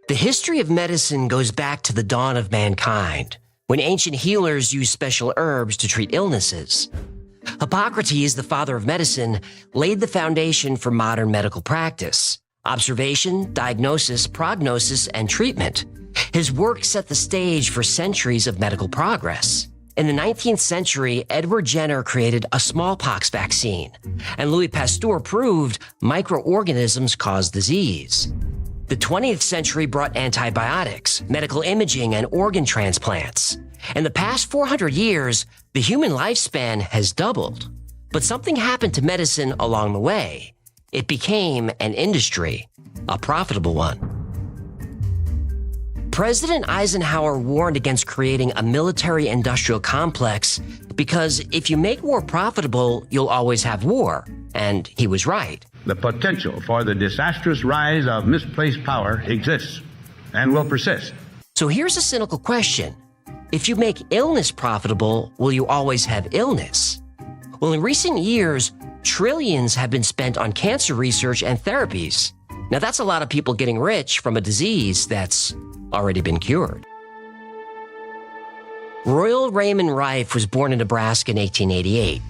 The history of medicine goes back to the dawn of mankind, when ancient healers used special herbs to treat illnesses. Hippocrates, the father of medicine, laid the foundation for modern medical practice: observation, diagnosis, prognosis, and treatment. His work set the stage for centuries of medical progress. In the 19th century, Edward Jenner created a smallpox vaccine, and Louis Pasteur proved microorganisms cause disease. The 20th century brought antibiotics, medical imaging, and organ transplants. In the past 400 years, the human lifespan has doubled. But something happened to medicine along the way. It became an industry, a profitable one. President Eisenhower warned against creating a military-industrial complex because if you make war profitable, you'll always have war. And he was right. The potential for the disastrous rise of misplaced power exists and will persist. So here's a cynical question. If you make illness profitable, will you always have illness? Well, in recent years, trillions have been spent on cancer research and therapies. Now, that's a lot of people getting rich from a disease that's already been cured. Royal Raymond Rife was born in Nebraska in 1888.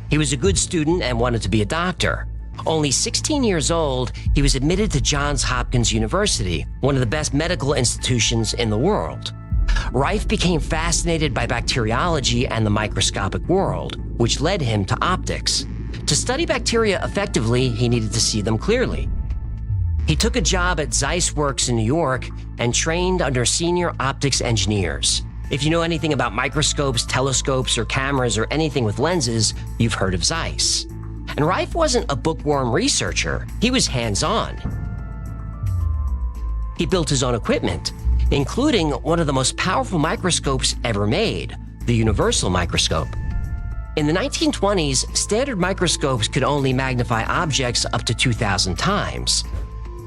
He was a good student and wanted to be a doctor. Only 16 years old, he was admitted to Johns Hopkins University, one of the best medical institutions in the world. Rife became fascinated by bacteriology and the microscopic world, which led him to optics. To study bacteria effectively, he needed to see them clearly. He took a job at Zeiss Works in New York and trained under senior optics engineers. If you know anything about microscopes, telescopes, or cameras, or anything with lenses, you've heard of Zeiss. And Rife wasn't a bookworm researcher. He was hands-on. He built his own equipment, including one of the most powerful microscopes ever made, the universal microscope. In the 1920s, standard microscopes could only magnify objects up to 2,000 times.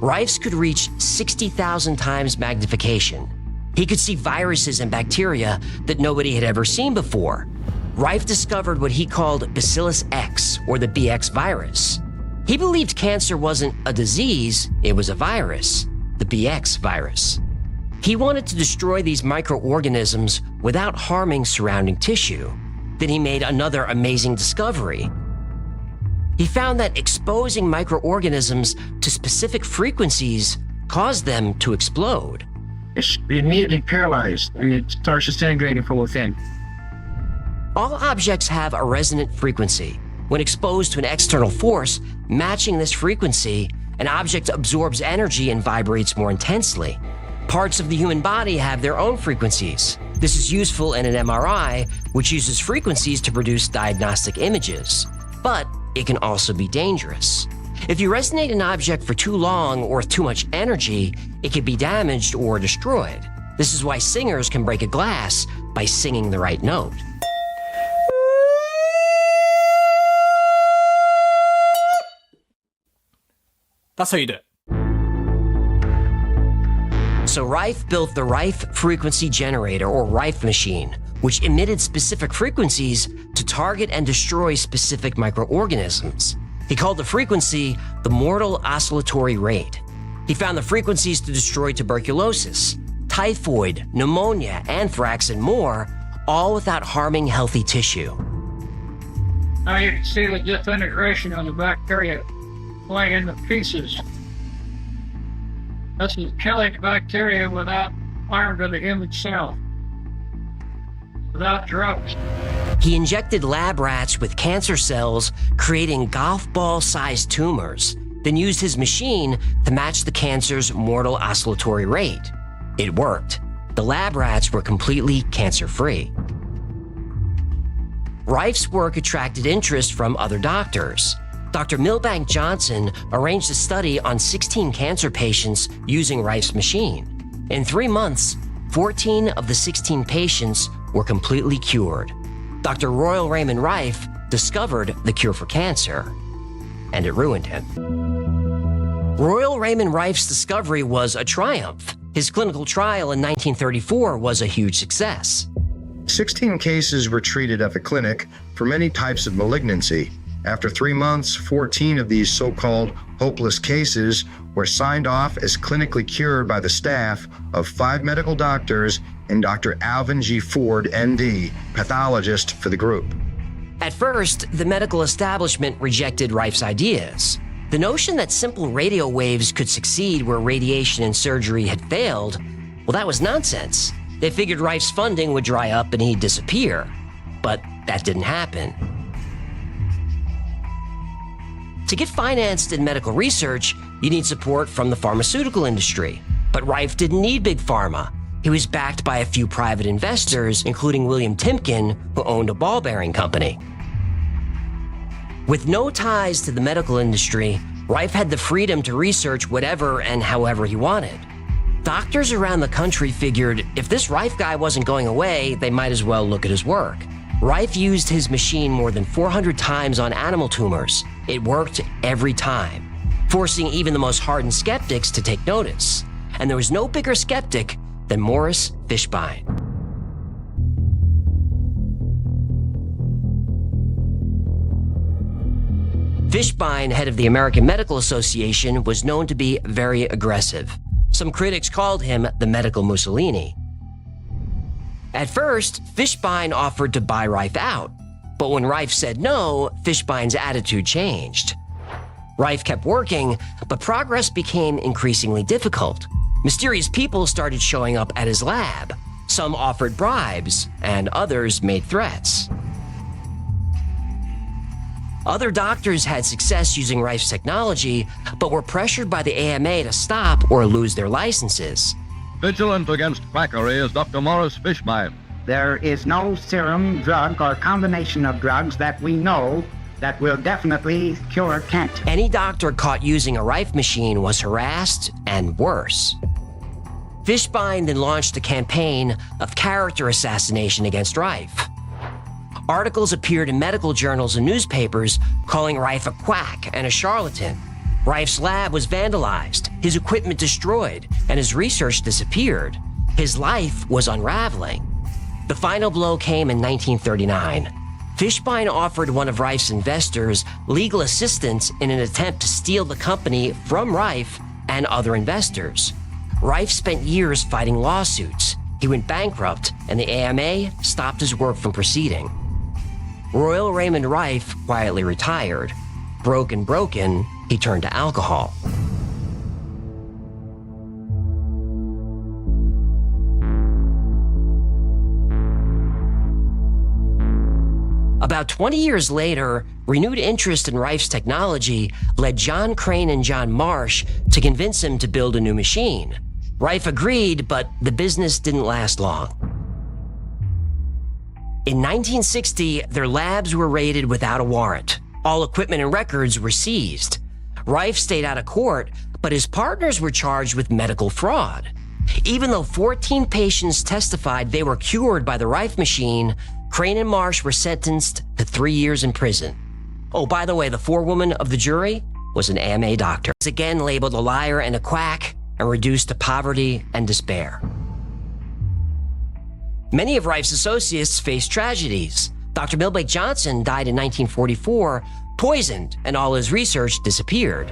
Rife's could reach 60,000 times magnification. He could see viruses and bacteria that nobody had ever seen before. Rife discovered what he called Bacillus X, or the BX virus. He believed cancer wasn't a disease, it was a virus, the BX virus. He wanted to destroy these microorganisms without harming surrounding tissue. Then he made another amazing discovery. He found that exposing microorganisms to specific frequencies caused them to explode. It's immediately paralyzed, and it starts disintegrating from within. All objects have a resonant frequency. When exposed to an external force matching this frequency, an object absorbs energy and vibrates more intensely. Parts of the human body have their own frequencies. This is useful in an MRI, which uses frequencies to produce diagnostic images. But it can also be dangerous. If you resonate an object for too long or with too much energy, it can be damaged or destroyed. This is why singers can break a glass by singing the right note. That's how you do it. So Rife built the Rife frequency generator, or Rife machine, which emitted specific frequencies to target and destroy specific microorganisms. He called the frequency the mortal oscillatory rate. He found the frequencies to destroy tuberculosis, typhoid, pneumonia, anthrax, and more, all without harming healthy tissue. Now you can see the disintegration of the bacteria going into pieces. This is killing bacteria without harm to the human cell, without drugs. He injected lab rats with cancer cells, creating golf ball-sized tumors, then used his machine to match the cancer's mortal oscillatory rate. It worked. The lab rats were completely cancer-free. Rife's work attracted interest from other doctors. Dr. Milbank Johnson arranged a study on 16 cancer patients using Rife's machine. In 3 months, 14 of the 16 patients were completely cured. Dr. Royal Raymond Rife discovered the cure for cancer, and it ruined him. Royal Raymond Rife's discovery was a triumph. His clinical trial in 1934 was a huge success. 16 cases were treated at the clinic for many types of malignancy. After 3 months, 14 of these so-called hopeless cases were signed off as clinically cured by the staff of 5 medical doctors and Dr. Alvin G. Ford, MD, pathologist for the group. At first, the medical establishment rejected Rife's ideas. The notion that simple radio waves could succeed where radiation and surgery had failed, well, that was nonsense. They figured Rife's funding would dry up and he'd disappear. But that didn't happen. To get financed in medical research, you need support from the pharmaceutical industry. But Rife didn't need big pharma. He was backed by a few private investors, including William Timken, who owned a ball bearing company. With no ties to the medical industry, Rife had the freedom to research whatever and however he wanted. Doctors around the country figured if this Rife guy wasn't going away, they might as well look at his work. Rife used his machine more than 400 times on animal tumors. It worked every time, forcing even the most hardened skeptics to take notice. And there was no bigger skeptic than Morris Fishbein. Fishbein, head of the American Medical Association, was known to be very aggressive. Some critics called him the medical Mussolini. At first, Fishbein offered to buy Rife out, but when Rife said no, Fishbein's attitude changed. Rife kept working, but progress became increasingly difficult. Mysterious people started showing up at his lab. Some offered bribes, and others made threats. Other doctors had success using Rife's technology, but were pressured by the AMA to stop or lose their licenses. Vigilant against quackery is Dr. Morris Fishbein. There is no serum, drug, or combination of drugs that we know that will definitely cure cancer. Any doctor caught using a Rife machine was harassed and worse. Fishbein then launched a campaign of character assassination against Rife. Articles appeared in medical journals and newspapers calling Rife a quack and a charlatan. Rife's lab was vandalized, his equipment destroyed, and his research disappeared. His life was unraveling. The final blow came in 1939. Fishbein offered one of Rife's investors legal assistance in an attempt to steal the company from Rife and other investors. Rife spent years fighting lawsuits. He went bankrupt, and the AMA stopped his work from proceeding. Royal Raymond Rife quietly retired. Broken, he turned to alcohol. About 20 years later, renewed interest in Rife's technology led John Crane and John Marsh to convince him to build a new machine. Rife agreed, but the business didn't last long. In 1960, their labs were raided without a warrant. All equipment and records were seized. Rife stayed out of court, but his partners were charged with medical fraud. Even though 14 patients testified they were cured by the Rife machine, Crane and Marsh were sentenced to 3 years in prison. Oh, by the way, the forewoman of the jury was an AMA doctor. He was again labeled a liar and a quack and reduced to poverty and despair. Many of Rife's associates faced tragedies. Dr. Milbank Johnson died in 1944, poisoned, and all his research disappeared.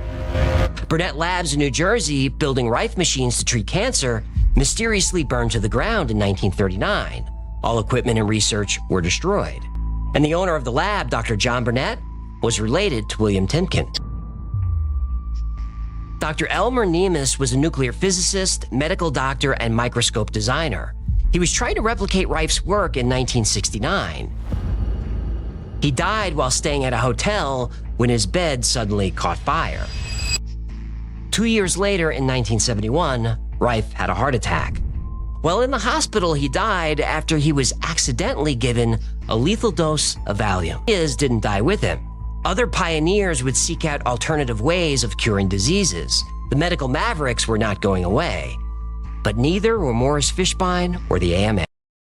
Burnett Labs in New Jersey, building Rife machines to treat cancer, mysteriously burned to the ground in 1939. All equipment and research were destroyed. And the owner of the lab, Dr. John Burnett, was related to William Timken. Dr. Elmer Nemes was a nuclear physicist, medical doctor, and microscope designer. He was trying to replicate Rife's work in 1969. He died while staying at a hotel when his bed suddenly caught fire. 2 years later, in 1971, Rife had a heart attack. While in the hospital, he died after he was accidentally given a lethal dose of Valium. His didn't die with him. Other pioneers would seek out alternative ways of curing diseases. The medical mavericks were not going away. But neither were Morris Fishbein or the AMA.